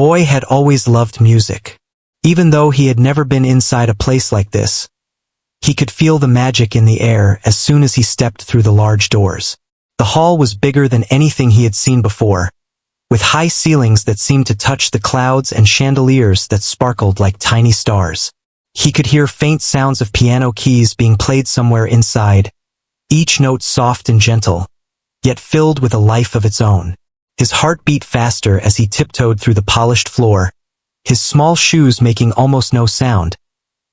boy had always loved music. Even though he had never been inside a place like this, he could feel the magic in the air as soon as he stepped through the large doors. The hall was bigger than anything he had seen before, with high ceilings that seemed to touch the clouds and chandeliers that sparkled like tiny stars. He could hear faint sounds of piano keys being played somewhere inside, each note soft and gentle, yet filled with a life of its own. His heart beat faster as he tiptoed through the polished floor, his small shoes making almost no sound,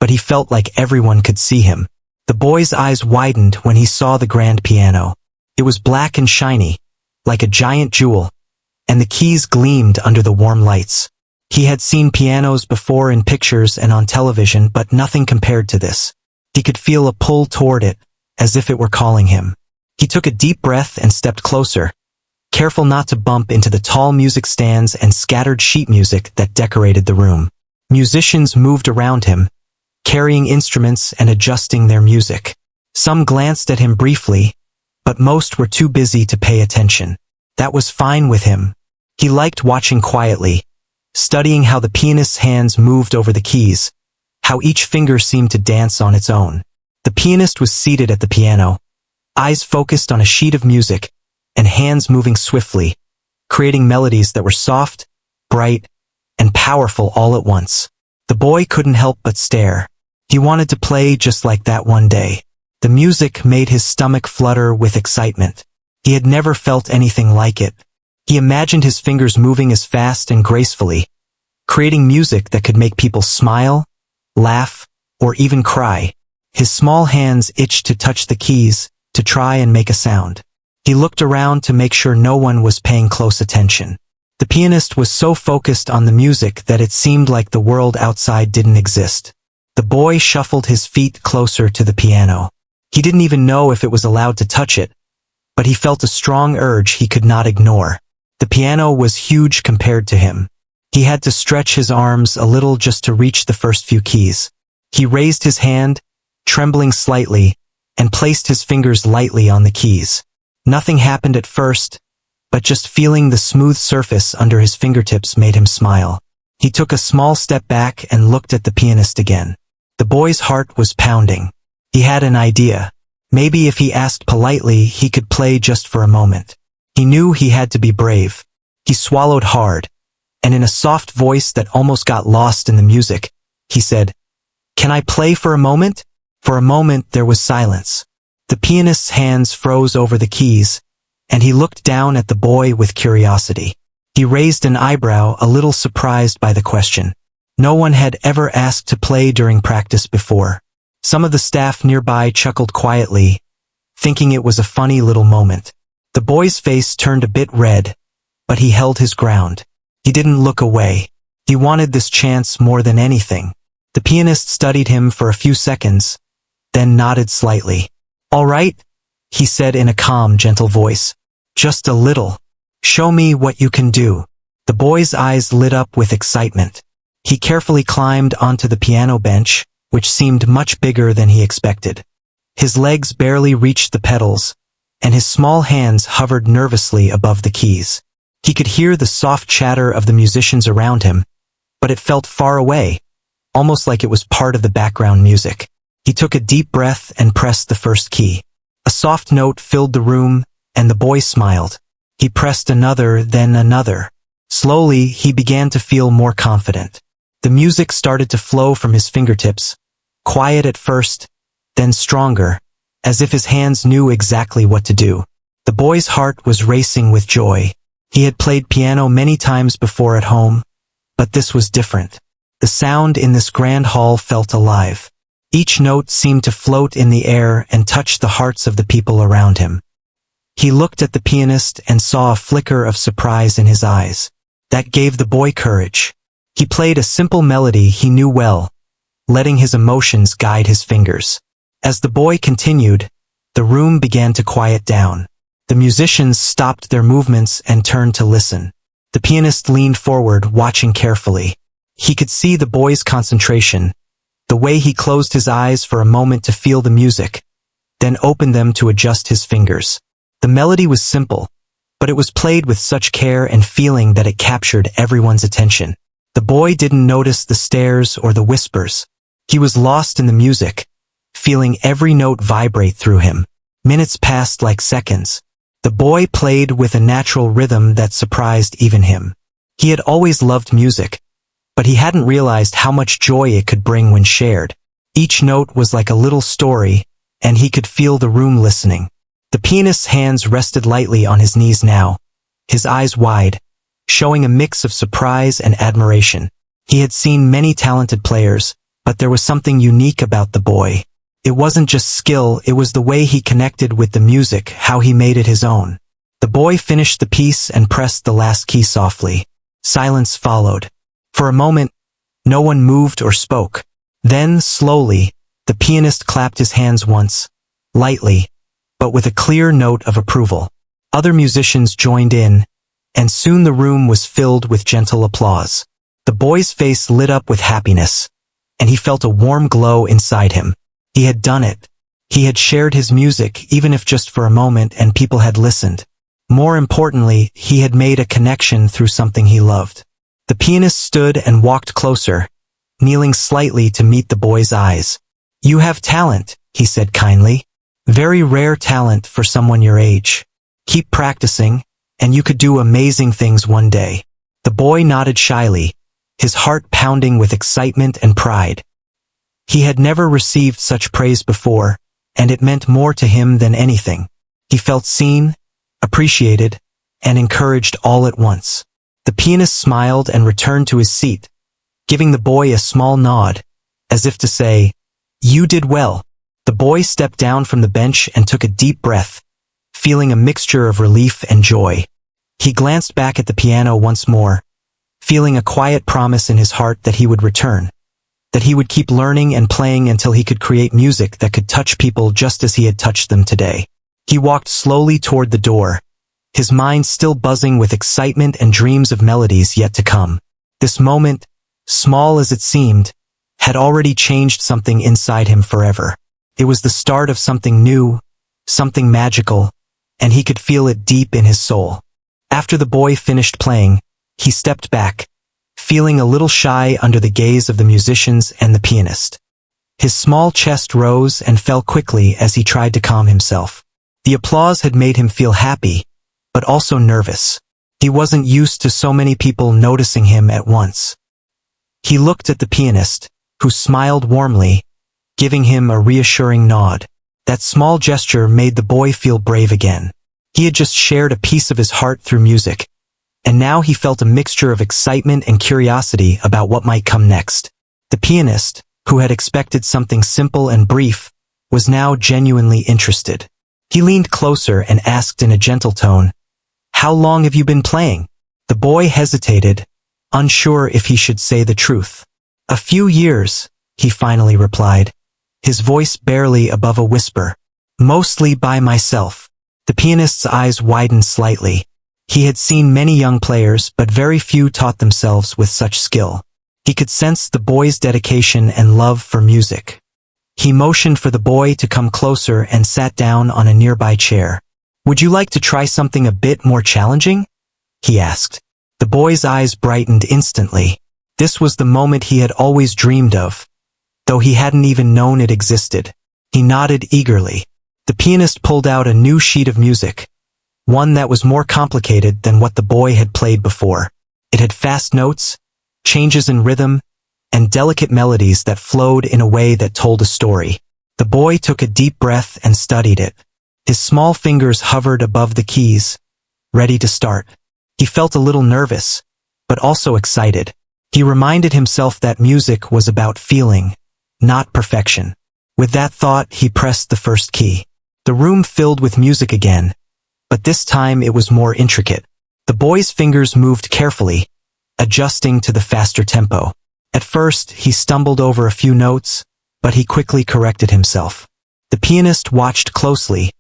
but he felt like everyone could see him. The boy's eyes widened when he saw the grand piano. It was black and shiny, like a giant jewel, and the keys gleamed under the warm lights. He had seen pianos before in pictures and on television, but nothing compared to this. He could feel a pull toward it, as if it were calling him. He took a deep breath and stepped closer, careful not to bump into the tall music stands and scattered sheet music that decorated the room. Musicians moved around him, carrying instruments and adjusting their music. Some glanced at him briefly, but most were too busy to pay attention. That was fine with him. He liked watching quietly, studying how the pianist's hands moved over the keys, how each finger seemed to dance on its own. The pianist was seated at the piano, eyes focused on a sheet of music, and hands moving swiftly, creating melodies that were soft, bright, and powerful all at once. The boy couldn't help but stare. He wanted to play just like that one day. The music made his stomach flutter with excitement. He had never felt anything like it. He imagined his fingers moving as fast and gracefully, creating music that could make people smile, laugh, or even cry. His small hands itched to touch the keys, to try and make a sound. He looked around to make sure no one was paying close attention. The pianist was so focused on the music that it seemed like the world outside didn't exist. The boy shuffled his feet closer to the piano. He didn't even know if it was allowed to touch it, but he felt a strong urge he could not ignore. The piano was huge compared to him. He had to stretch his arms a little just to reach the first few keys. He raised his hand, trembling slightly, and placed his fingers lightly on the keys. Nothing happened at first, but just feeling the smooth surface under his fingertips made him smile. He took a small step back and looked at the pianist again. The boy's heart was pounding. He had an idea. Maybe if he asked politely, he could play just for a moment. He knew he had to be brave. He swallowed hard, and in a soft voice that almost got lost in the music, he said, "Can I play for a moment?" For a moment there was silence. The pianist's hands froze over the keys, and he looked down at the boy with curiosity. He raised an eyebrow, a little surprised by the question. No one had ever asked to play during practice before. Some of the staff nearby chuckled quietly, thinking it was a funny little moment. The boy's face turned a bit red, but he held his ground. He didn't look away. He wanted this chance more than anything. The pianist studied him for a few seconds, then nodded slightly. "All right," he said in a calm, gentle voice. "Just a little. Show me what you can do." The boy's eyes lit up with excitement. He carefully climbed onto the piano bench, which seemed much bigger than he expected. His legs barely reached the pedals, and his small hands hovered nervously above the keys. He could hear the soft chatter of the musicians around him, but it felt far away, almost like it was part of the background music. He took a deep breath and pressed the first key. A soft note filled the room, and the boy smiled. He pressed another, then another. Slowly, he began to feel more confident. The music started to flow from his fingertips, quiet at first, then stronger, as if his hands knew exactly what to do. The boy's heart was racing with joy. He had played piano many times before at home, but this was different. The sound in this grand hall felt alive. Each note seemed to float in the air and touch the hearts of the people around him. He looked at the pianist and saw a flicker of surprise in his eyes. That gave the boy courage. He played a simple melody he knew well, letting his emotions guide his fingers. As the boy continued, the room began to quiet down. The musicians stopped their movements and turned to listen. The pianist leaned forward, watching carefully. He could see the boy's concentration, the way he closed his eyes for a moment to feel the music, then opened them to adjust his fingers. The melody was simple, but it was played with such care and feeling that it captured everyone's attention. The boy didn't notice the stares or the whispers. He was lost in the music, feeling every note vibrate through him. Minutes passed like seconds. The boy played with a natural rhythm that surprised even him. He had always loved music, but he hadn't realized how much joy it could bring when shared. Each note was like a little story, and he could feel the room listening. The pianist's hands rested lightly on his knees now, his eyes wide, showing a mix of surprise and admiration. He had seen many talented players, but there was something unique about the boy. It wasn't just skill, it was the way he connected with the music, how he made it his own. The boy finished the piece and pressed the last key softly. Silence followed. For a moment, no one moved or spoke. Then, slowly, the pianist clapped his hands once, lightly, but with a clear note of approval. Other musicians joined in, and soon the room was filled with gentle applause. The boy's face lit up with happiness, and he felt a warm glow inside him. He had done it. He had shared his music, even if just for a moment, and people had listened. More importantly, he had made a connection through something he loved. The pianist stood and walked closer, kneeling slightly to meet the boy's eyes. "You have talent," he said kindly. "Very rare talent for someone your age. Keep practicing, and you could do amazing things one day." The boy nodded shyly, his heart pounding with excitement and pride. He had never received such praise before, and it meant more to him than anything. He felt seen, appreciated, and encouraged all at once. The pianist smiled and returned to his seat, giving the boy a small nod, as if to say, "You did well." The boy stepped down from the bench and took a deep breath, feeling a mixture of relief and joy. He glanced back at the piano once more, feeling a quiet promise in his heart that he would return, that he would keep learning and playing until he could create music that could touch people just as he had touched them today. He walked slowly toward the door, his mind still buzzing with excitement and dreams of melodies yet to come. This moment, small as it seemed, had already changed something inside him forever. It was the start of something new, something magical, and he could feel it deep in his soul. After the boy finished playing, he stepped back, feeling a little shy under the gaze of the musicians and the pianist. His small chest rose and fell quickly as he tried to calm himself. The applause had made him feel happy, but also nervous. He wasn't used to so many people noticing him at once. He looked at the pianist, who smiled warmly, giving him a reassuring nod. That small gesture made the boy feel brave again. He had just shared a piece of his heart through music, and now he felt a mixture of excitement and curiosity about what might come next. The pianist, who had expected something simple and brief, was now genuinely interested. He leaned closer and asked in a gentle tone, "How long have you been playing?" The boy hesitated, unsure if he should say the truth. "A few years," he finally replied, his voice barely above a whisper. "Mostly by myself." The pianist's eyes widened slightly. He had seen many young players, but very few taught themselves with such skill. He could sense the boy's dedication and love for music. He motioned for the boy to come closer and sat down on a nearby chair. "Would you like to try something a bit more challenging?" he asked. The boy's eyes brightened instantly. This was the moment he had always dreamed of, though he hadn't even known it existed. He nodded eagerly. The pianist pulled out a new sheet of music, one that was more complicated than what the boy had played before. It had fast notes, changes in rhythm, and delicate melodies that flowed in a way that told a story. The boy took a deep breath and studied it. His small fingers hovered above the keys, ready to start. He felt a little nervous, but also excited. He reminded himself that music was about feeling, not perfection. With that thought, he pressed the first key. The room filled with music again, but this time it was more intricate. The boy's fingers moved carefully, adjusting to the faster tempo. At first, he stumbled over a few notes, but he quickly corrected himself. The pianist watched closely,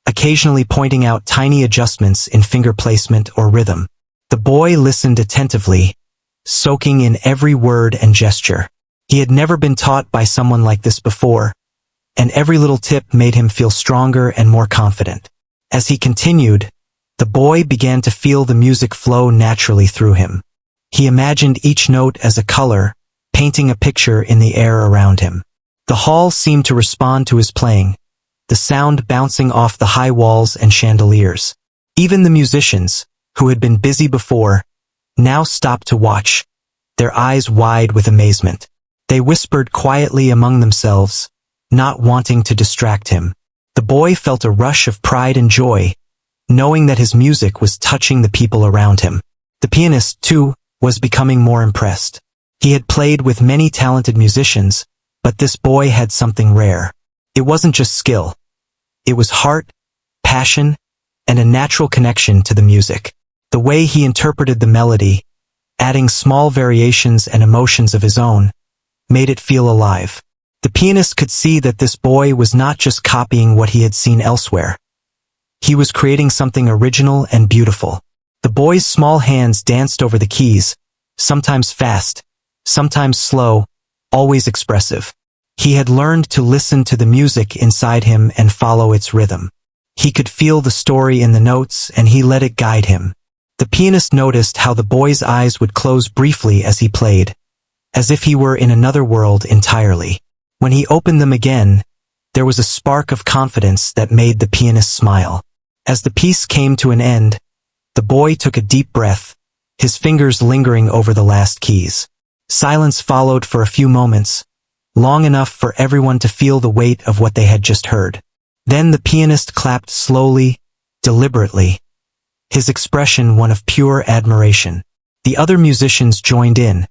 occasionally pointing out tiny adjustments in finger placement or rhythm. The boy listened attentively, soaking in every word and gesture. He had never been taught by someone like this before, and every little tip made him feel stronger and more confident. As he continued, The boy began to feel the music flow naturally through him. He imagined each note as a color, painting a picture in the air around him. The hall seemed to respond to his playing, the sound bouncing off the high walls and chandeliers. Even the musicians, who had been busy before, now stopped to watch, their eyes wide with amazement. They whispered quietly among themselves, not wanting to distract him. The boy felt a rush of pride and joy, knowing that his music was touching the people around him. The pianist, too, was becoming more impressed. He had played with many talented musicians, but this boy had something rare. It wasn't just skill. It was heart, passion, and a natural connection to the music. The way he interpreted the melody, adding small variations and emotions of his own, made it feel alive. The pianist could see that this boy was not just copying what he had seen elsewhere. He was creating something original and beautiful. The boy's small hands danced over the keys, sometimes fast, sometimes slow, always expressive. He had learned to listen to the music inside him and follow its rhythm. He could feel the story in the notes and he let it guide him. The pianist noticed how the boy's eyes would close briefly as he played, as if he were in another world entirely. When he opened them again, there was a spark of confidence that made the pianist smile. As the piece came to an end, the boy took a deep breath, his fingers lingering over the last keys. Silence followed for a few moments, long enough for everyone to feel the weight of what they had just heard. Then the pianist clapped slowly, deliberately, his expression one of pure admiration. The other musicians joined in,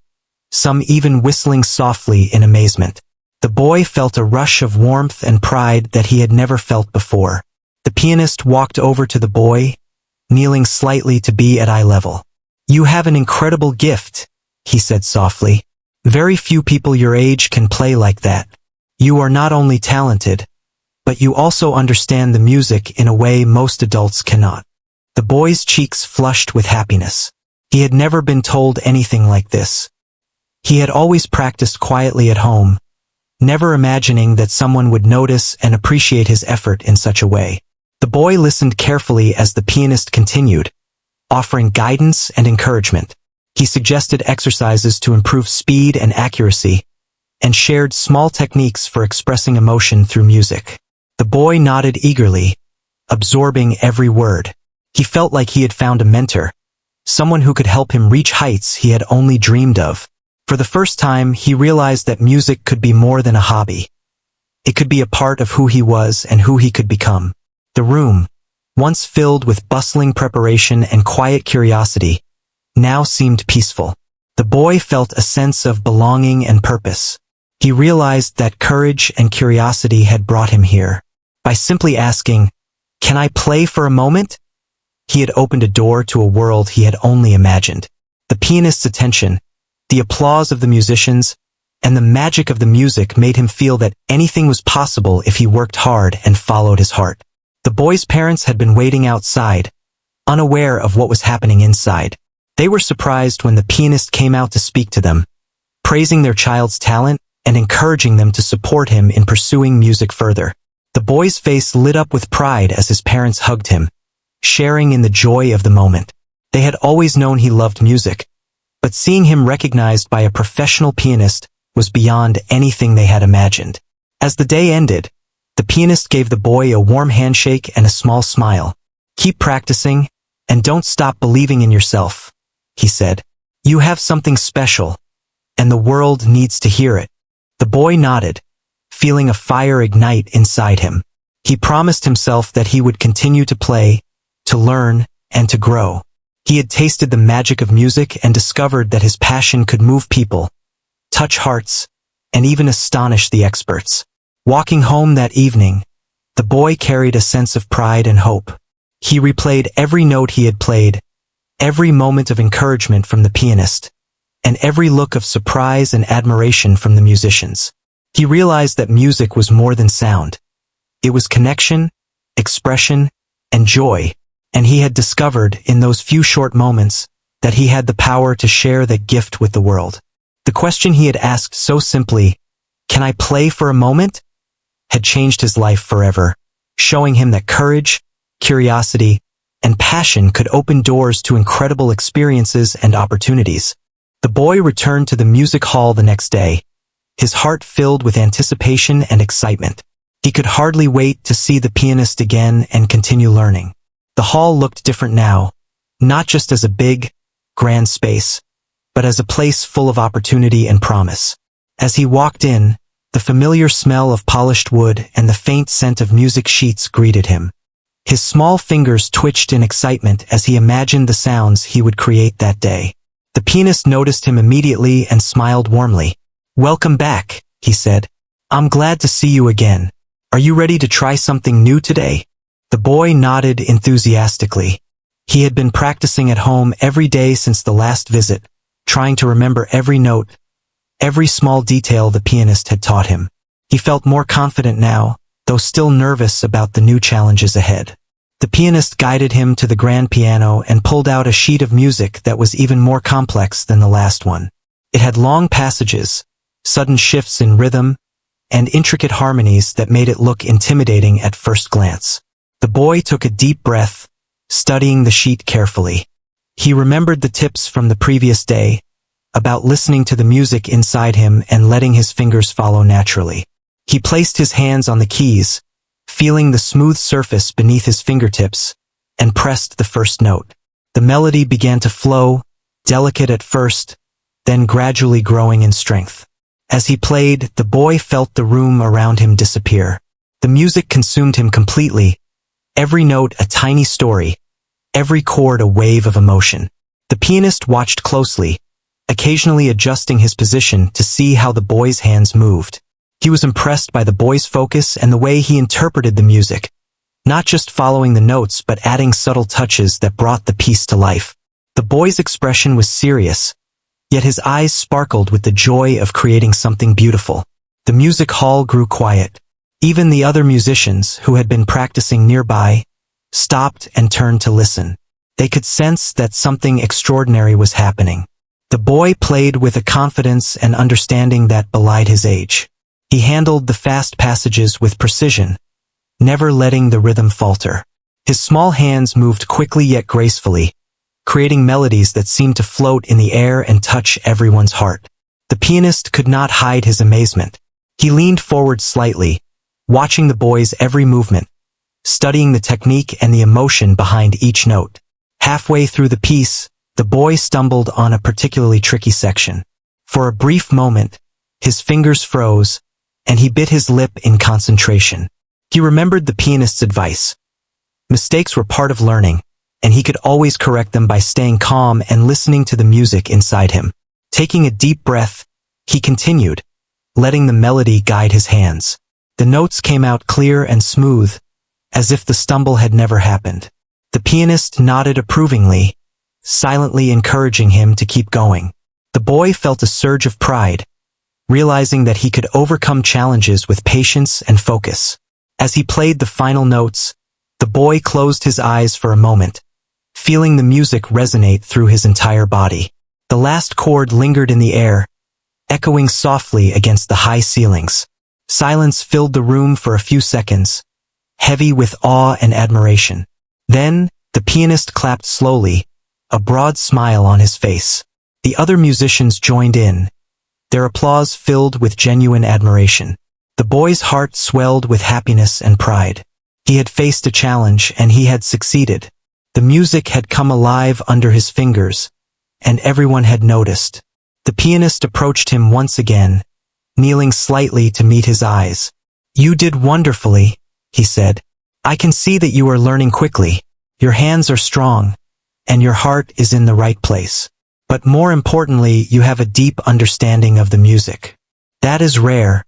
some even whistling softly in amazement. The boy felt a rush of warmth and pride that he had never felt before. The pianist walked over to the boy, kneeling slightly to be at eye level. "You have an incredible gift," he said softly. "Very few people your age can play like that. You are not only talented, but you also understand the music in a way most adults cannot." The boy's cheeks flushed with happiness. He had never been told anything like this. He had always practiced quietly at home, never imagining that someone would notice and appreciate his effort in such a way. The boy listened carefully as the pianist continued, offering guidance and encouragement. He suggested exercises to improve speed and accuracy, and shared small techniques for expressing emotion through music. The boy nodded eagerly, absorbing every word. He felt like he had found a mentor, someone who could help him reach heights he had only dreamed of. For the first time, he realized that music could be more than a hobby. It could be a part of who he was and who he could become. The room, once filled with bustling preparation and quiet curiosity, now seemed peaceful. The boy felt a sense of belonging and purpose. He realized that courage and curiosity had brought him here. By simply asking, "Can I play for a moment?" he had opened a door to a world he had only imagined. The pianist's attention, the applause of the musicians, and the magic of the music made him feel that anything was possible if he worked hard and followed his heart. The boy's parents had been waiting outside, unaware of what was happening inside. They were surprised when the pianist came out to speak to them, praising their child's talent and encouraging them to support him in pursuing music further. The boy's face lit up with pride as his parents hugged him, sharing in the joy of the moment. They had always known he loved music, but seeing him recognized by a professional pianist was beyond anything they had imagined. As the day ended, the pianist gave the boy a warm handshake and a small smile. "Keep practicing, and don't stop believing in yourself," he said. "You have something special, and the world needs to hear it." The boy nodded, feeling a fire ignite inside him. He promised himself that he would continue to play, to learn, and to grow. He had tasted the magic of music and discovered that his passion could move people, touch hearts, and even astonish the experts. Walking home that evening, the boy carried a sense of pride and hope. He replayed every note he had played, every moment of encouragement from the pianist, and every look of surprise and admiration from the musicians. He realized that music was more than sound. It was connection, expression, and joy, and he had discovered in those few short moments that he had the power to share that gift with the world. The question he had asked so simply, "Can I play for a moment?" had changed his life forever, showing him that courage, curiosity, and passion could open doors to incredible experiences and opportunities. The boy returned to the music hall the next day, his heart filled with anticipation and excitement. He could hardly wait to see the pianist again and continue learning. The hall looked different now, not just as a big, grand space, but as a place full of opportunity and promise. As he walked in, the familiar smell of polished wood and the faint scent of music sheets greeted him. His small fingers twitched in excitement as he imagined the sounds he would create that day. The pianist noticed him immediately and smiled warmly. "Welcome back," he said. "I'm glad to see you again. Are you ready to try something new today?" The boy nodded enthusiastically. He had been practicing at home every day since the last visit, trying to remember every note, every small detail the pianist had taught him. He felt more confident now, though still nervous about the new challenges ahead. The pianist guided him to the grand piano and pulled out a sheet of music that was even more complex than the last one. It had long passages, sudden shifts in rhythm, and intricate harmonies that made it look intimidating at first glance. The boy took a deep breath, studying the sheet carefully. He remembered the tips from the previous day, about listening to the music inside him and letting his fingers follow naturally. He placed his hands on the keys, feeling the smooth surface beneath his fingertips, and pressed the first note. The melody began to flow, delicate at first, then gradually growing in strength. As he played, the boy felt the room around him disappear. The music consumed him completely, every note a tiny story, every chord a wave of emotion. The pianist watched closely, occasionally adjusting his position to see how the boy's hands moved. He was impressed by the boy's focus and the way he interpreted the music, not just following the notes but adding subtle touches that brought the piece to life. The boy's expression was serious, yet his eyes sparkled with the joy of creating something beautiful. The music hall grew quiet. Even the other musicians, who had been practicing nearby, stopped and turned to listen. They could sense that something extraordinary was happening. The boy played with a confidence and understanding that belied his age. He handled the fast passages with precision, never letting the rhythm falter. His small hands moved quickly yet gracefully, creating melodies that seemed to float in the air and touch everyone's heart. The pianist could not hide his amazement. He leaned forward slightly, watching the boy's every movement, studying the technique and the emotion behind each note. Halfway through the piece, the boy stumbled on a particularly tricky section. For a brief moment, his fingers froze, and he bit his lip in concentration. He remembered the pianist's advice. Mistakes were part of learning, and he could always correct them by staying calm and listening to the music inside him. Taking a deep breath, he continued, letting the melody guide his hands. The notes came out clear and smooth, as if the stumble had never happened. The pianist nodded approvingly, silently encouraging him to keep going. The boy felt a surge of pride, realizing that he could overcome challenges with patience and focus. As he played the final notes, the boy closed his eyes for a moment, feeling the music resonate through his entire body. The last chord lingered in the air, echoing softly against the high ceilings. Silence filled the room for a few seconds, heavy with awe and admiration. Then, the pianist clapped slowly, a broad smile on his face. The other musicians joined in, their applause filled with genuine admiration. The boy's heart swelled with happiness and pride. He had faced a challenge and he had succeeded. The music had come alive under his fingers, and everyone had noticed. The pianist approached him once again, kneeling slightly to meet his eyes. "You did wonderfully," he said. "I can see that you are learning quickly. Your hands are strong, and your heart is in the right place. But more importantly, you have a deep understanding of the music. That is rare,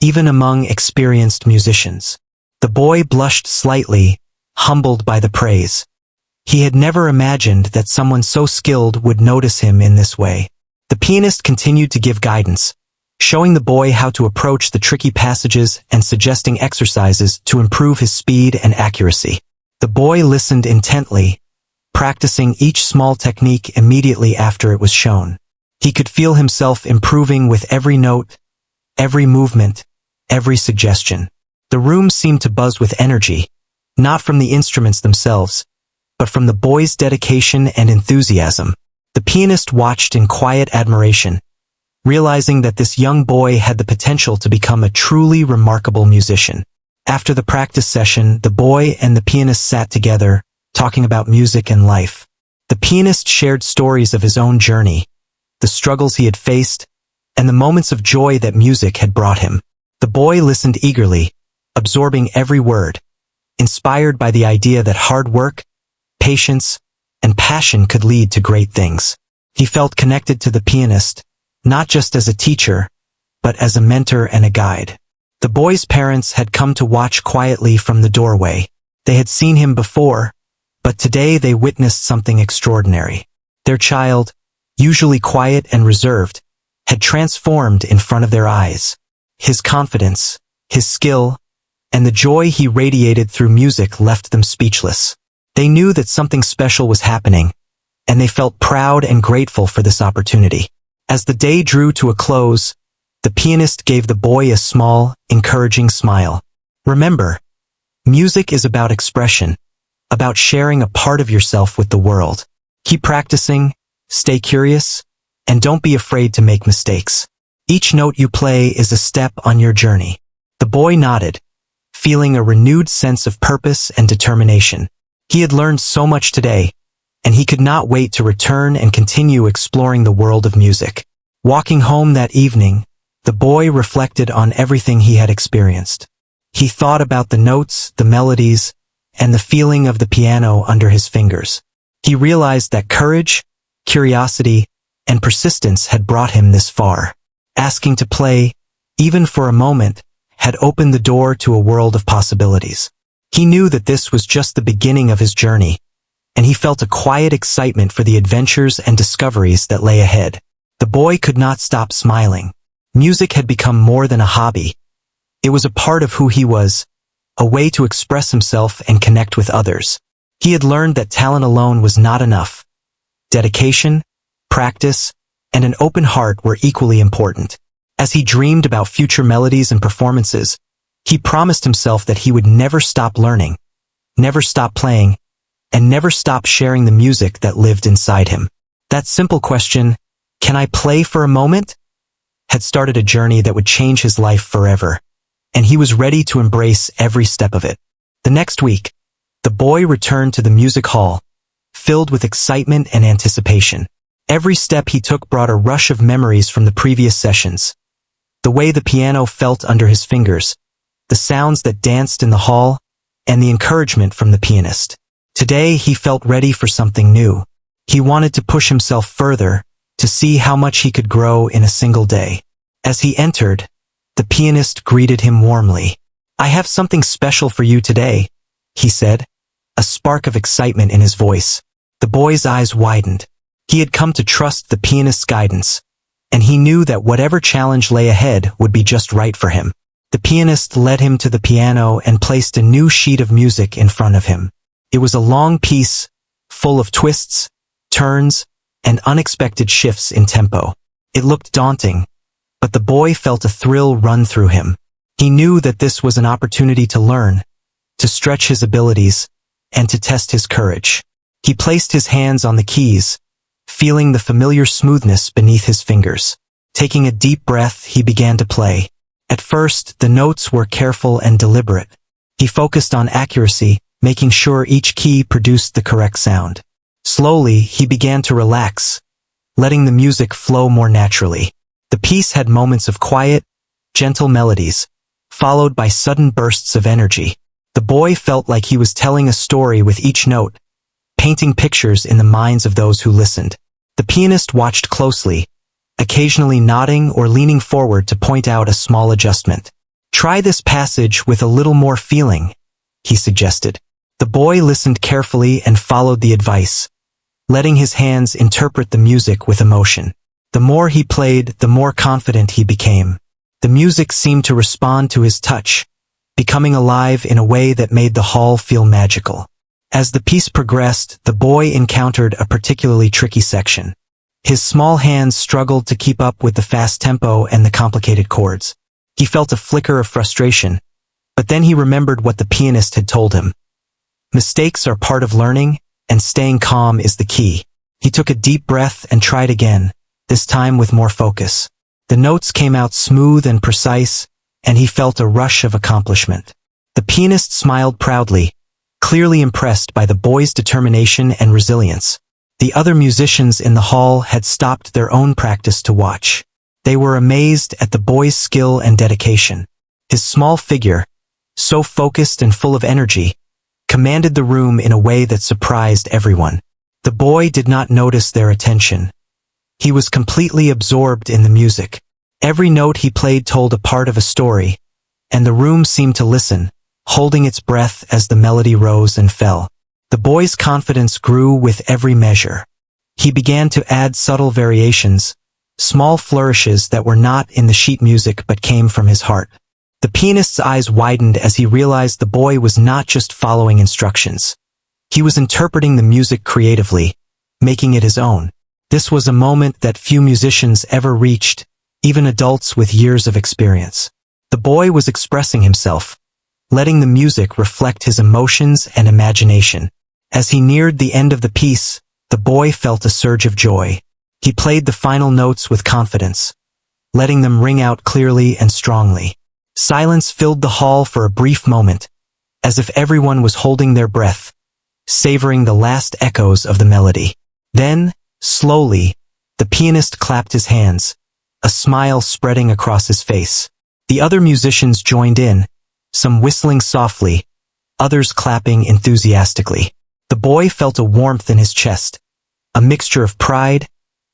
even among experienced musicians." The boy blushed slightly, humbled by the praise. He had never imagined that someone so skilled would notice him in this way. The pianist continued to give guidance, showing the boy how to approach the tricky passages and suggesting exercises to improve his speed and accuracy. The boy listened intently, practicing each small technique immediately after it was shown. He could feel himself improving with every note, every movement, every suggestion. The room seemed to buzz with energy, not from the instruments themselves, but from the boy's dedication and enthusiasm. The pianist watched in quiet admiration, realizing that this young boy had the potential to become a truly remarkable musician. After the practice session, the boy and the pianist sat together, talking about music and life. The pianist shared stories of his own journey, the struggles he had faced, and the moments of joy that music had brought him. The boy listened eagerly, absorbing every word, inspired by the idea that hard work, patience, and passion could lead to great things. He felt connected to the pianist, not just as a teacher, but as a mentor and a guide. The boy's parents had come to watch quietly from the doorway. They had seen him before, but today they witnessed something extraordinary. Their child, usually quiet and reserved, had transformed in front of their eyes. His confidence, his skill, and the joy he radiated through music left them speechless. They knew that something special was happening, and they felt proud and grateful for this opportunity. As the day drew to a close, the pianist gave the boy a small, encouraging smile. Remember, music is about expression, about sharing a part of yourself with the world. Keep practicing, stay curious, and don't be afraid to make mistakes. Each note you play is a step on your journey. The boy nodded, feeling a renewed sense of purpose and determination. He had learned so much today, and he could not wait to return and continue exploring the world of music. Walking home that evening, the boy reflected on everything he had experienced. He thought about the notes, the melodies, and the feeling of the piano under his fingers. He realized that courage, curiosity, and persistence had brought him this far. Asking to play, even for a moment, had opened the door to a world of possibilities. He knew that this was just the beginning of his journey, and he felt a quiet excitement for the adventures and discoveries that lay ahead. The boy could not stop smiling. Music had become more than a hobby. It was a part of who he was, a way to express himself and connect with others. He had learned that talent alone was not enough. Dedication, practice, and an open heart were equally important. As he dreamed about future melodies and performances, he promised himself that he would never stop learning, never stop playing, and never stop sharing the music that lived inside him. That simple question, "Can I play for a moment?" had started a journey that would change his life forever, and he was ready to embrace every step of it. The next week, the boy returned to the music hall, filled with excitement and anticipation. Every step he took brought a rush of memories from the previous sessions. The way the piano felt under his fingers, the sounds that danced in the hall, and the encouragement from the pianist. Today he felt ready for something new. He wanted to push himself further, to see how much he could grow in a single day. As he entered, the pianist greeted him warmly. "I have something special for you today," he said, a spark of excitement in his voice. The boy's eyes widened. He had come to trust the pianist's guidance, and he knew that whatever challenge lay ahead would be just right for him. The pianist led him to the piano and placed a new sheet of music in front of him. It was a long piece, full of twists, turns, and unexpected shifts in tempo. It looked daunting, but the boy felt a thrill run through him. He knew that this was an opportunity to learn, to stretch his abilities, and to test his courage. He placed his hands on the keys, feeling the familiar smoothness beneath his fingers. Taking a deep breath, he began to play. At first, the notes were careful and deliberate. He focused on accuracy, making sure each key produced the correct sound. Slowly, he began to relax, letting the music flow more naturally. The piece had moments of quiet, gentle melodies, followed by sudden bursts of energy. The boy felt like he was telling a story with each note, painting pictures in the minds of those who listened. The pianist watched closely, occasionally nodding or leaning forward to point out a small adjustment. "Try this passage with a little more feeling," he suggested. The boy listened carefully and followed the advice, letting his hands interpret the music with emotion. The more he played, the more confident he became. The music seemed to respond to his touch, becoming alive in a way that made the hall feel magical. As the piece progressed, the boy encountered a particularly tricky section. His small hands struggled to keep up with the fast tempo and the complicated chords. He felt a flicker of frustration, but then he remembered what the pianist had told him. Mistakes are part of learning, and staying calm is the key. He took a deep breath and tried again, this time with more focus. The notes came out smooth and precise, and he felt a rush of accomplishment. The pianist smiled proudly, clearly impressed by the boy's determination and resilience. The other musicians in the hall had stopped their own practice to watch. They were amazed at the boy's skill and dedication. His small figure, so focused and full of energy, commanded the room in a way that surprised everyone. The boy did not notice their attention. He was completely absorbed in the music. Every note he played told a part of a story, and the room seemed to listen, holding its breath as the melody rose and fell. The boy's confidence grew with every measure. He began to add subtle variations, small flourishes that were not in the sheet music but came from his heart. The pianist's eyes widened as he realized the boy was not just following instructions. He was interpreting the music creatively, making it his own. This was a moment that few musicians ever reached, even adults with years of experience. The boy was expressing himself, letting the music reflect his emotions and imagination. As he neared the end of the piece, the boy felt a surge of joy. He played the final notes with confidence, letting them ring out clearly and strongly. Silence filled the hall for a brief moment, as if everyone was holding their breath, savoring the last echoes of the melody. Then, slowly, the pianist clapped his hands, a smile spreading across his face. The other musicians joined in, some whistling softly, others clapping enthusiastically. The boy felt a warmth in his chest, a mixture of pride,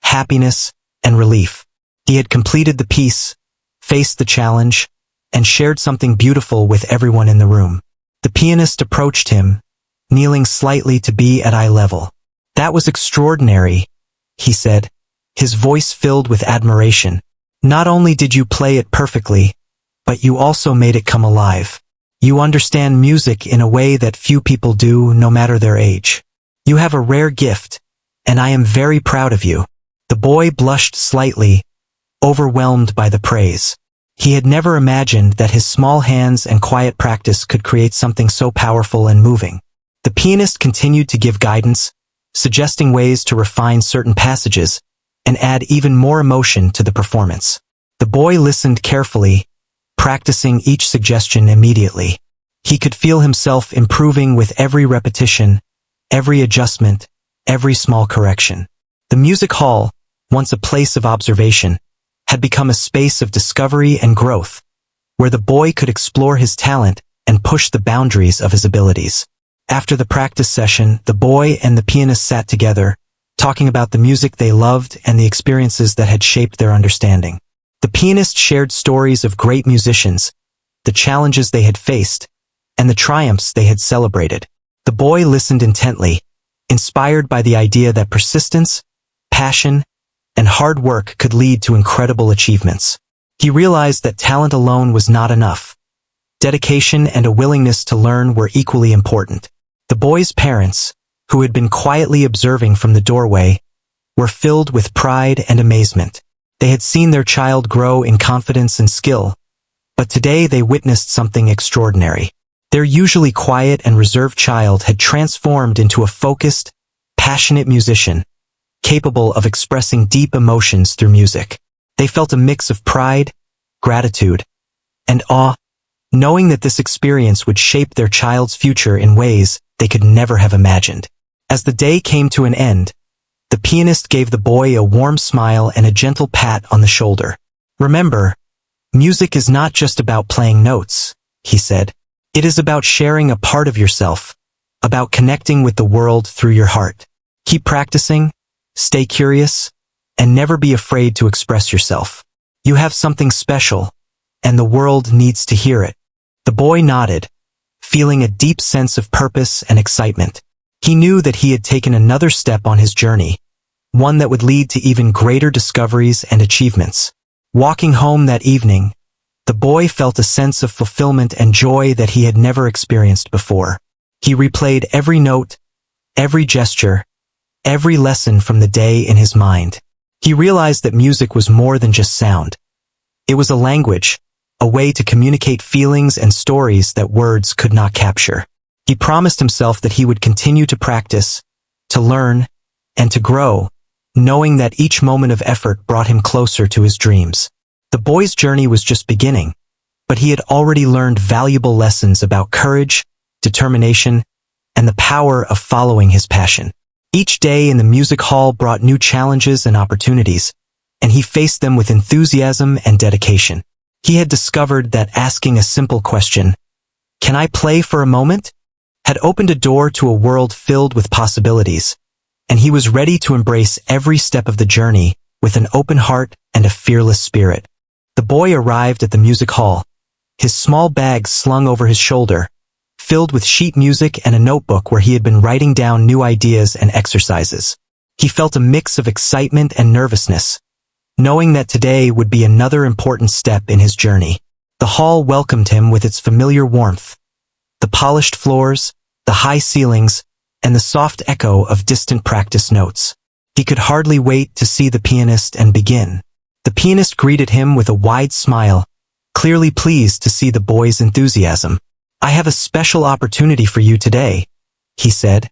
happiness, and relief. He had completed the piece, faced the challenge, and shared something beautiful with everyone in the room. The pianist approached him, kneeling slightly to be at eye level. "That was extraordinary," he said, his voice filled with admiration. "Not only did you play it perfectly, but you also made it come alive. You understand music in a way that few people do, no matter their age. You have a rare gift, and I am very proud of you." The boy blushed slightly, overwhelmed by the praise. He had never imagined that his small hands and quiet practice could create something so powerful and moving. The pianist continued to give guidance, suggesting ways to refine certain passages and add even more emotion to the performance. The boy listened carefully, practicing each suggestion immediately. He could feel himself improving with every repetition, every adjustment, every small correction. The music hall, once a place of observation, had become a space of discovery and growth, where the boy could explore his talent and push the boundaries of his abilities. After the practice session, the boy and the pianist sat together, talking about the music they loved and the experiences that had shaped their understanding. The pianist shared stories of great musicians, the challenges they had faced, and the triumphs they had celebrated. The boy listened intently, inspired by the idea that persistence, passion, and hard work could lead to incredible achievements. He realized that talent alone was not enough. Dedication and a willingness to learn were equally important. The boy's parents, who had been quietly observing from the doorway, were filled with pride and amazement. They had seen their child grow in confidence and skill, but today they witnessed something extraordinary. Their usually quiet and reserved child had transformed into a focused, passionate musician, capable of expressing deep emotions through music. They felt a mix of pride, gratitude, and awe, knowing that this experience would shape their child's future in ways they could never have imagined. As the day came to an end, the pianist gave the boy a warm smile and a gentle pat on the shoulder. "Remember, music is not just about playing notes," he said. "It is about sharing a part of yourself, about connecting with the world through your heart. Keep practicing, stay curious, and never be afraid to express yourself. You have something special, and the world needs to hear it." The boy nodded, feeling a deep sense of purpose and excitement. He knew that he had taken another step on his journey, one that would lead to even greater discoveries and achievements. Walking home that evening, the boy felt a sense of fulfillment and joy that he had never experienced before. He replayed every note, every gesture, every lesson from the day in his mind. He realized that music was more than just sound. It was a language, a way to communicate feelings and stories that words could not capture. He promised himself that he would continue to practice, to learn, and to grow, knowing that each moment of effort brought him closer to his dreams. The boy's journey was just beginning, but he had already learned valuable lessons about courage, determination, and the power of following his passion. Each day in the music hall brought new challenges and opportunities, and he faced them with enthusiasm and dedication. He had discovered that asking a simple question, "Can I play for a moment?" had opened a door to a world filled with possibilities, and he was ready to embrace every step of the journey with an open heart and a fearless spirit. The boy arrived at the music hall, his small bag slung over his shoulder, filled with sheet music and a notebook where he had been writing down new ideas and exercises. He felt a mix of excitement and nervousness, knowing that today would be another important step in his journey. The hall welcomed him with its familiar warmth, the polished floors, the high ceilings, and the soft echo of distant practice notes. He could hardly wait to see the pianist and begin. The pianist greeted him with a wide smile, clearly pleased to see the boy's enthusiasm. "I have a special opportunity for you today," he said,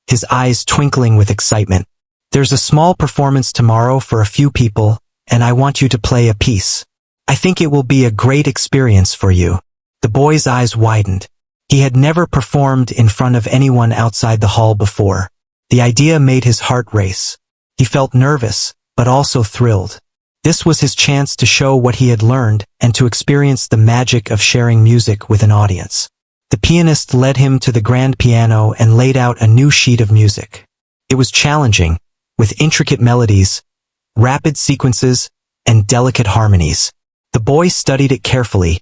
his eyes twinkling with excitement. "There's a small performance tomorrow for a few people, and I want you to play a piece. I think it will be a great experience for you." The boy's eyes widened. He had never performed in front of anyone outside the hall before. The idea made his heart race. He felt nervous, but also thrilled. This was his chance to show what he had learned and to experience the magic of sharing music with an audience. The pianist led him to the grand piano and laid out a new sheet of music. It was challenging, with intricate melodies, rapid sequences, and delicate harmonies. The boy studied it carefully,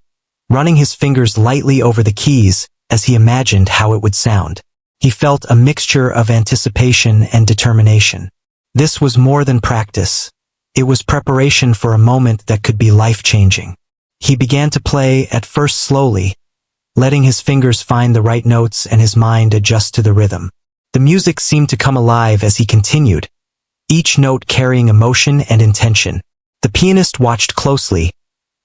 running his fingers lightly over the keys as he imagined how it would sound. He felt a mixture of anticipation and determination. This was more than practice. It was preparation for a moment that could be life-changing. He began to play, at first slowly, letting his fingers find the right notes and his mind adjust to the rhythm. The music seemed to come alive as he continued, each note carrying emotion and intention. The pianist watched closely,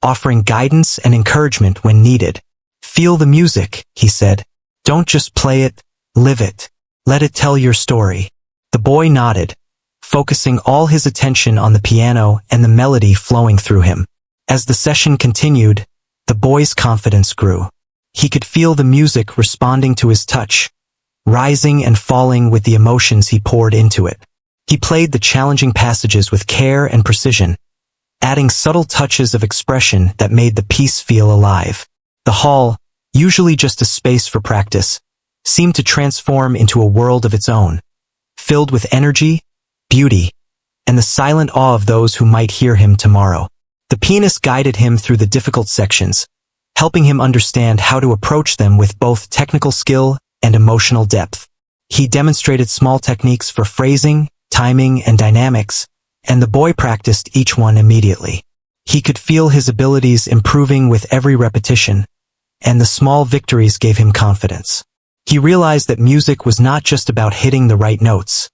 offering guidance and encouragement when needed. "Feel the music," he said. "Don't just play it, live it. Let it tell your story." The boy nodded, focusing all his attention on the piano and the melody flowing through him. As the session continued, the boy's confidence grew. He could feel the music responding to his touch, rising and falling with the emotions he poured into it. He played the challenging passages with care and precision, adding subtle touches of expression that made the piece feel alive. The hall, usually just a space for practice, seemed to transform into a world of its own, filled with energy, beauty, and the silent awe of those who might hear him tomorrow. The pianist guided him through the difficult sections, helping him understand how to approach them with both technical skill and emotional depth. He demonstrated small techniques for phrasing, timing, and dynamics, and the boy practiced each one immediately. He could feel his abilities improving with every repetition, and the small victories gave him confidence. He realized that music was not just about hitting the right notes.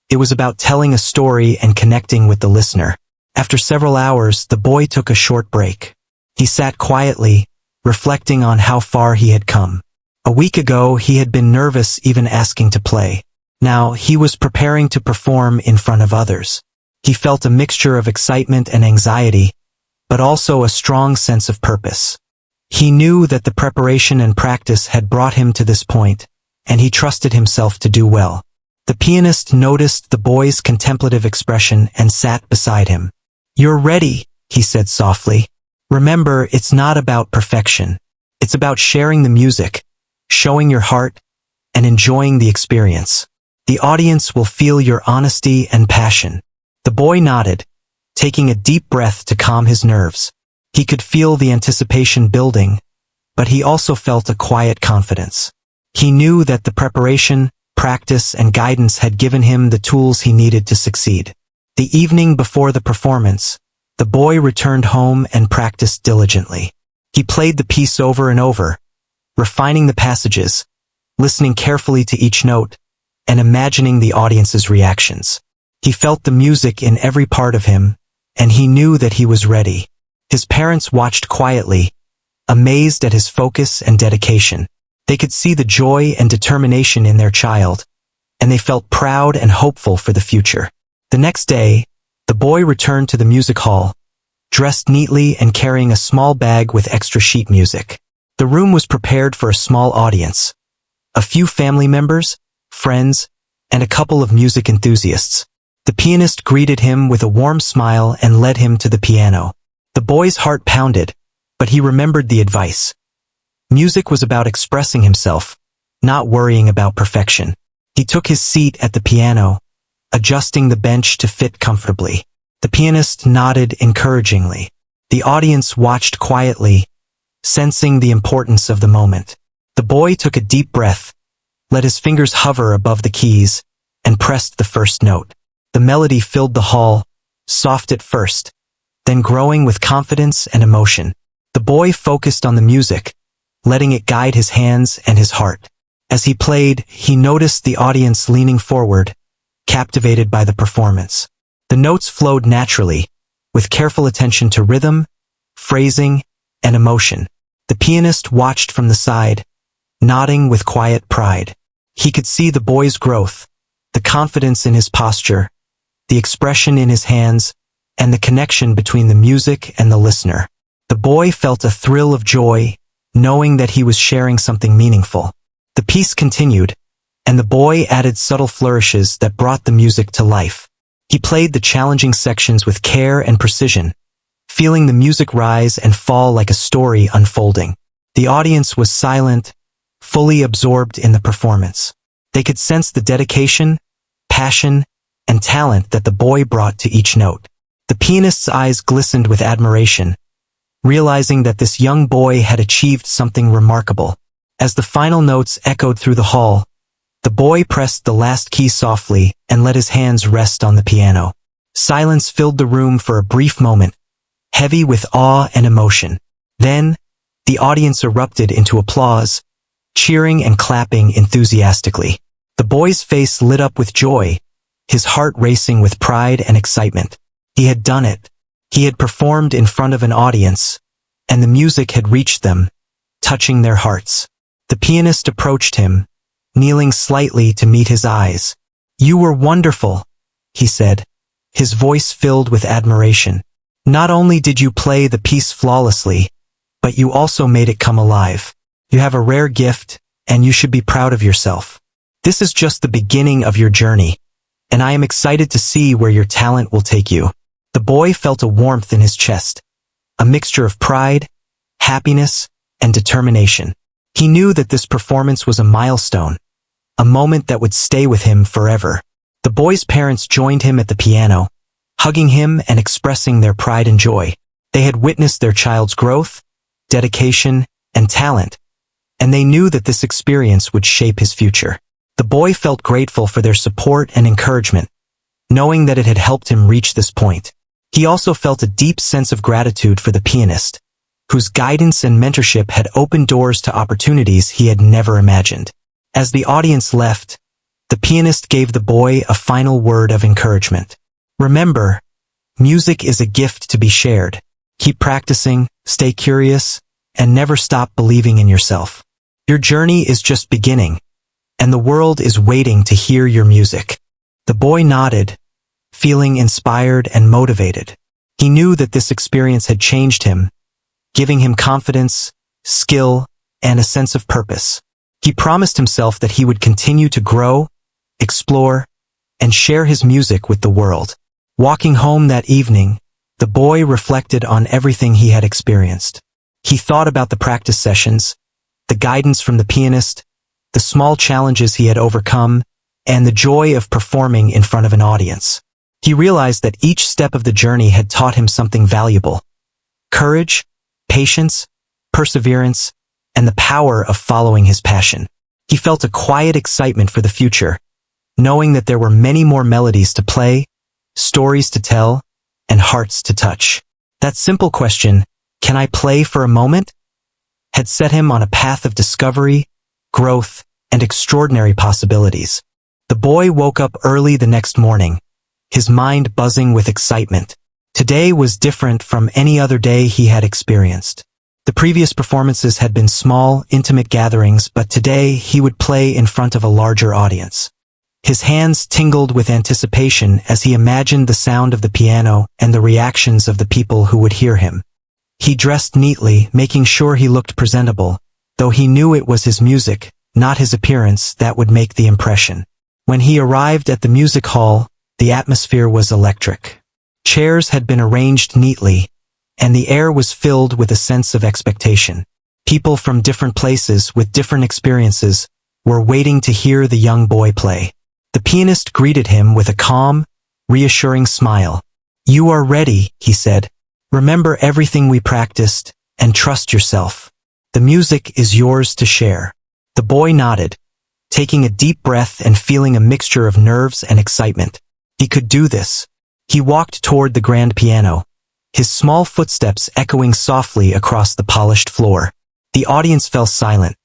It was about telling a story and connecting with the listener. After several hours, the boy took a short break. He sat quietly, reflecting on how far he had come. A week ago, he had been nervous even asking to play. Now, he was preparing to perform in front of others. He felt a mixture of excitement and anxiety, but also a strong sense of purpose. He knew that the preparation and practice had brought him to this point, and he trusted himself to do well. The pianist noticed the boy's contemplative expression and sat beside him. "You're ready," he said softly. "Remember, it's not about perfection. It's about sharing the music, showing your heart, and enjoying the experience. The audience will feel your honesty and passion." The boy nodded, taking a deep breath to calm his nerves. He could feel the anticipation building, but he also felt a quiet confidence. He knew that the preparation, practice, and guidance had given him the tools he needed to succeed. The evening before the performance, the boy returned home and practiced diligently. He played the piece over and over, refining the passages, listening carefully to each note, and imagining the audience's reactions. He felt the music in every part of him, and he knew that he was ready. His parents watched quietly, amazed at his focus and dedication. They could see the joy and determination in their child, and they felt proud and hopeful for the future. The next day, the boy returned to the music hall, dressed neatly and carrying a small bag with extra sheet music. The room was prepared for a small audience. A few family members, friends, and a couple of music enthusiasts. The pianist greeted him with a warm smile and led him to the piano. The boy's heart pounded, but he remembered the advice. Music was about expressing himself, not worrying about perfection. He took his seat at the piano, adjusting the bench to fit comfortably. The pianist nodded encouragingly. The audience watched quietly, sensing the importance of the moment. The boy took a deep breath, let his fingers hover above the keys, and pressed the first note. The melody filled the hall, soft at first, then growing with confidence and emotion. The boy focused on the music, letting it guide his hands and his heart. As he played, he noticed the audience leaning forward, captivated by the performance. The notes flowed naturally, with careful attention to rhythm, phrasing, and emotion. The pianist watched from the side, nodding with quiet pride. He could see the boy's growth, the confidence in his posture, the expression in his hands, and the connection between the music and the listener. The boy felt a thrill of joy, knowing that he was sharing something meaningful. The piece continued, and the boy added subtle flourishes that brought the music to life. He played the challenging sections with care and precision, feeling the music rise and fall like a story unfolding. The audience was silent, fully absorbed in the performance. They could sense the dedication, passion, and talent that the boy brought to each note. The pianist's eyes glistened with admiration, realizing that this young boy had achieved something remarkable. As the final notes echoed through the hall, the boy pressed the last key softly and let his hands rest on the piano. Silence filled the room for a brief moment, heavy with awe and emotion. Then, the audience erupted into applause, cheering and clapping enthusiastically. The boy's face lit up with joy, his heart racing with pride and excitement. He had done it. He had performed in front of an audience, and the music had reached them, touching their hearts. The pianist approached him, kneeling slightly to meet his eyes. "You were wonderful," he said, his voice filled with admiration. "Not only did you play the piece flawlessly, but you also made it come alive. You have a rare gift, and you should be proud of yourself. This is just the beginning of your journey, and I am excited to see where your talent will take you." The boy felt a warmth in his chest, a mixture of pride, happiness, and determination. He knew that this performance was a milestone, a moment that would stay with him forever. The boy's parents joined him at the piano, hugging him and expressing their pride and joy. They had witnessed their child's growth, dedication, and talent, and they knew that this experience would shape his future. The boy felt grateful for their support and encouragement, knowing that it had helped him reach this point. He also felt a deep sense of gratitude for the pianist, whose guidance and mentorship had opened doors to opportunities he had never imagined. As the audience left, the pianist gave the boy a final word of encouragement. "Remember, music is a gift to be shared. Keep practicing, stay curious, and never stop believing in yourself. Your journey is just beginning, and the world is waiting to hear your music." The boy nodded, feeling inspired and motivated. He knew that this experience had changed him, giving him confidence, skill, and a sense of purpose. He promised himself that he would continue to grow, explore, and share his music with the world. Walking home that evening, the boy reflected on everything he had experienced. He thought about the practice sessions, the guidance from the pianist, the small challenges he had overcome, and the joy of performing in front of an audience. He realized that each step of the journey had taught him something valuable: courage, patience, perseverance, and the power of following his passion. He felt a quiet excitement for the future, knowing that there were many more melodies to play, stories to tell, and hearts to touch. That simple question, "Can I play for a moment?" had set him on a path of discovery, growth, and extraordinary possibilities. The boy woke up early the next morning, his mind buzzing with excitement. Today was different from any other day he had experienced. The previous performances had been small, intimate gatherings, but today he would play in front of a larger audience. His hands tingled with anticipation as he imagined the sound of the piano and the reactions of the people who would hear him. He dressed neatly, making sure he looked presentable, though he knew it was his music, not his appearance, that would make the impression. When he arrived at the music hall, the atmosphere was electric. Chairs had been arranged neatly, and the air was filled with a sense of expectation. People from different places with different experiences were waiting to hear the young boy play. The pianist greeted him with a calm, reassuring smile. "You are ready," he said. "Remember everything we practiced, and trust yourself. The music is yours to share." The boy nodded, taking a deep breath and feeling a mixture of nerves and excitement. He could do this. He walked toward the grand piano, his small footsteps echoing softly across the polished floor. The audience fell silent,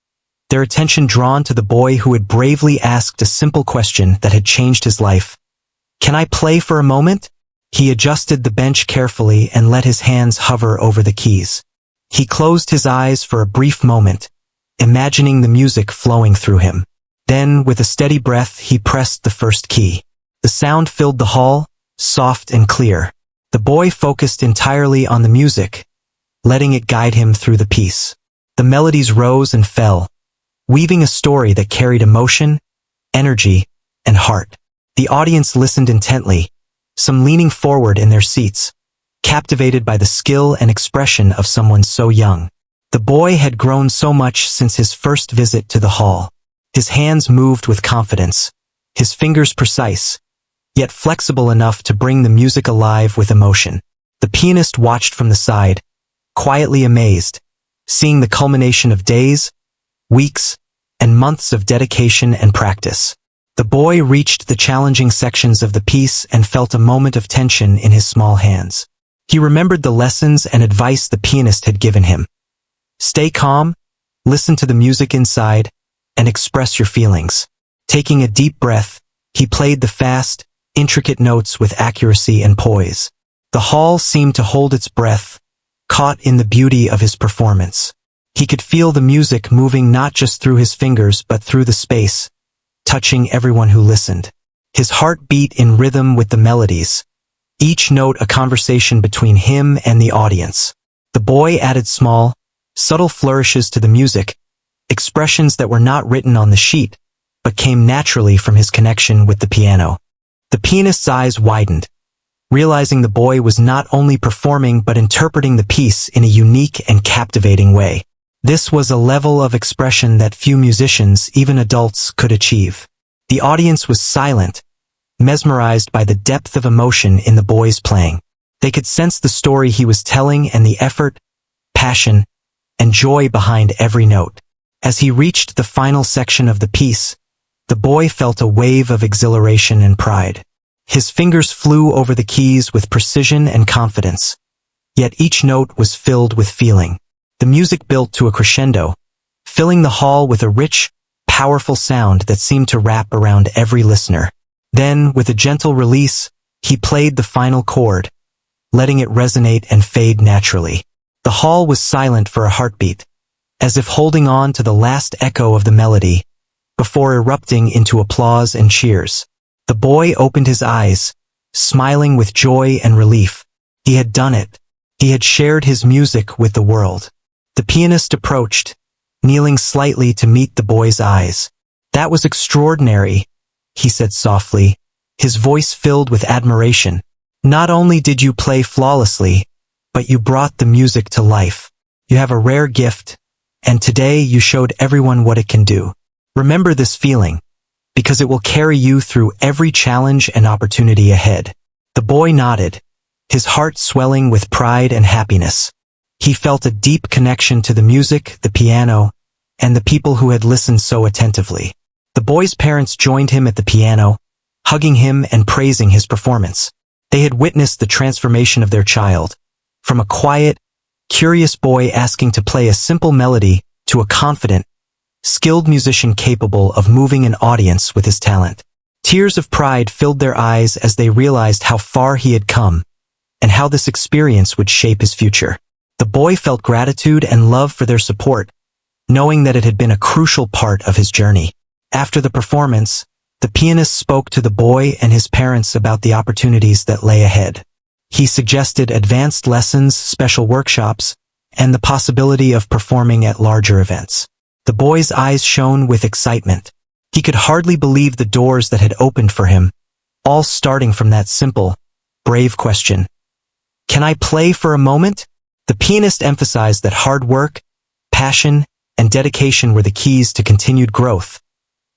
their attention drawn to the boy who had bravely asked a simple question that had changed his life. "Can I play for a moment?" He adjusted the bench carefully and let his hands hover over the keys. He closed his eyes for a brief moment, imagining the music flowing through him. Then, with a steady breath, he pressed the first key. The sound filled the hall, soft and clear. The boy focused entirely on the music, letting it guide him through the piece. The melodies rose and fell, weaving a story that carried emotion, energy, and heart. The audience listened intently, some leaning forward in their seats, captivated by the skill and expression of someone so young. The boy had grown so much since his first visit to the hall. His hands moved with confidence, his fingers precise, yet flexible enough to bring the music alive with emotion. The pianist watched from the side, quietly amazed, seeing the culmination of days, weeks, and months of dedication and practice. The boy reached the challenging sections of the piece and felt a moment of tension in his small hands. He remembered the lessons and advice the pianist had given him. Stay calm, listen to the music inside, and express your feelings. Taking a deep breath, he played the fast, intricate notes with accuracy and poise. The hall seemed to hold its breath, caught in the beauty of his performance. He could feel the music moving not just through his fingers but through the space, touching everyone who listened. His heart beat in rhythm with the melodies, each note a conversation between him and the audience. The boy added small, subtle flourishes to the music, expressions that were not written on the sheet, but came naturally from his connection with the piano. The pianist's eyes widened, realizing the boy was not only performing but interpreting the piece in a unique and captivating way. This was a level of expression that few musicians, even adults, could achieve. The audience was silent, mesmerized by the depth of emotion in the boy's playing. They could sense the story he was telling and the effort, passion, and joy behind every note. As he reached the final section of the piece, the boy felt a wave of exhilaration and pride. His fingers flew over the keys with precision and confidence, yet each note was filled with feeling. The music built to a crescendo, filling the hall with a rich, powerful sound that seemed to wrap around every listener. Then, with a gentle release, he played the final chord, letting it resonate and fade naturally. The hall was silent for a heartbeat, as if holding on to the last echo of the melody, before erupting into applause and cheers. The boy opened his eyes, smiling with joy and relief. He had done it. He had shared his music with the world. The pianist approached, kneeling slightly to meet the boy's eyes. "That was extraordinary," he said softly, his voice filled with admiration. "Not only did you play flawlessly, but you brought the music to life. You have a rare gift, and today you showed everyone what it can do. Remember this feeling, because it will carry you through every challenge and opportunity ahead." The boy nodded, his heart swelling with pride and happiness. He felt a deep connection to the music, the piano, and the people who had listened so attentively. The boy's parents joined him at the piano, hugging him and praising his performance. They had witnessed the transformation of their child, from a quiet, curious boy asking to play a simple melody to a confident, skilled musician capable of moving an audience with his talent. Tears of pride filled their eyes as they realized how far he had come, and how this experience would shape his future. The boy felt gratitude and love for their support, knowing that it had been a crucial part of his journey. After the performance, The pianist spoke to the boy and his parents about the opportunities that lay ahead. He suggested advanced lessons, special workshops, and the possibility of performing at larger events. The boy's eyes shone with excitement. He could hardly believe the doors that had opened for him, all starting from that simple, brave question. Can I play for a moment? The pianist emphasized that hard work, passion, and dedication were the keys to continued growth,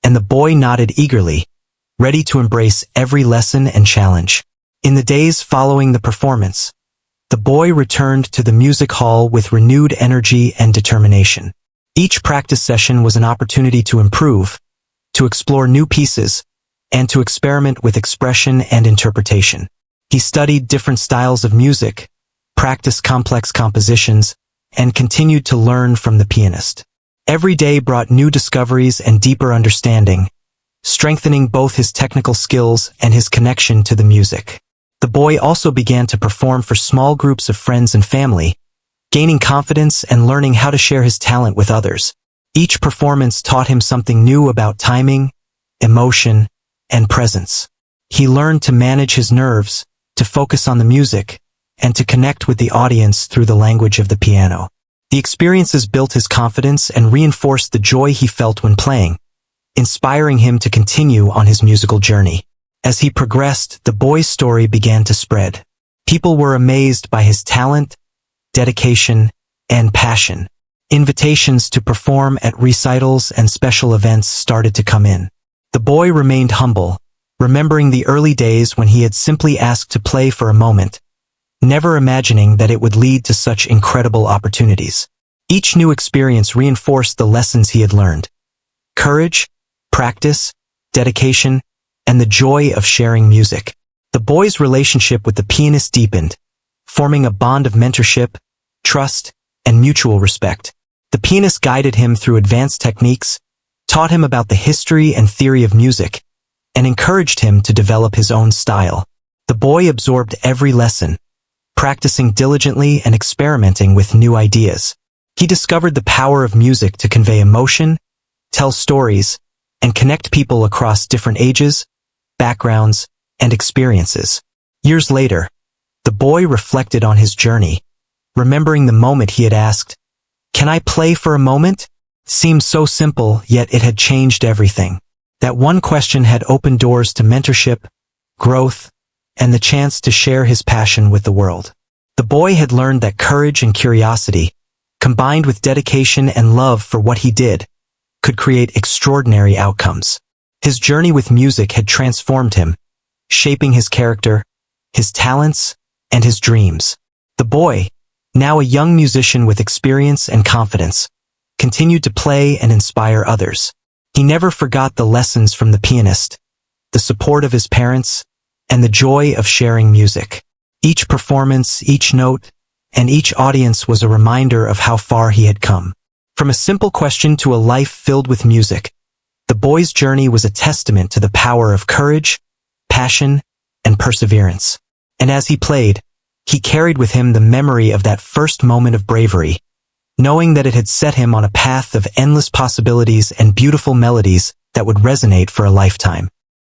and the boy nodded eagerly, ready to embrace every lesson and challenge. In the days following the performance, the boy returned to the music hall with renewed energy and determination. Each practice session was an opportunity to improve, to explore new pieces, and to experiment with expression and interpretation. He studied different styles of music, practiced complex compositions, and continued to learn from the pianist. Every day brought new discoveries and deeper understanding, strengthening both his technical skills and his connection to the music. The boy also began to perform for small groups of friends and family, gaining confidence and learning how to share his talent with others. Each performance taught him something new about timing, emotion, and presence. He learned to manage his nerves, to focus on the music, and to connect with the audience through the language of the piano. The experiences built his confidence and reinforced the joy he felt when playing, inspiring him to continue on his musical journey. As he progressed, the boy's story began to spread. People were amazed by his talent, dedication, and passion. Invitations to perform at recitals and special events started to come in. The boy remained humble, remembering the early days when he had simply asked to play for a moment, never imagining that it would lead to such incredible opportunities. Each new experience reinforced the lessons he had learned: courage, practice, dedication, and the joy of sharing music. The boy's relationship with the pianist deepened, forming a bond of mentorship, trust, and mutual respect. The pianist guided him through advanced techniques, taught him about the history and theory of music, and encouraged him to develop his own style. The boy absorbed every lesson, practicing diligently and experimenting with new ideas. He discovered the power of music to convey emotion, tell stories, and connect people across different ages, backgrounds, and experiences. Years later, the boy reflected on his journey, remembering the moment he had asked, "Can I play for a moment?" Seemed so simple, yet it had changed everything. That one question had opened doors to mentorship, growth, and the chance to share his passion with the world. The boy had learned that courage and curiosity, combined with dedication and love for what he did, could create extraordinary outcomes. His journey with music had transformed him, shaping his character, his talents, and his dreams. The boy, now a young musician with experience and confidence, continued to play and inspire others. He never forgot the lessons from the pianist, the support of his parents, and the joy of sharing music. Each performance, each note, and each audience was a reminder of how far he had come. From a simple question to a life filled with music, the boy's journey was a testament to the power of courage, passion, and perseverance. And as he played, he carried with him the memory of that first moment of bravery, knowing that it had set him on a path of endless possibilities and beautiful melodies that would resonate for a lifetime.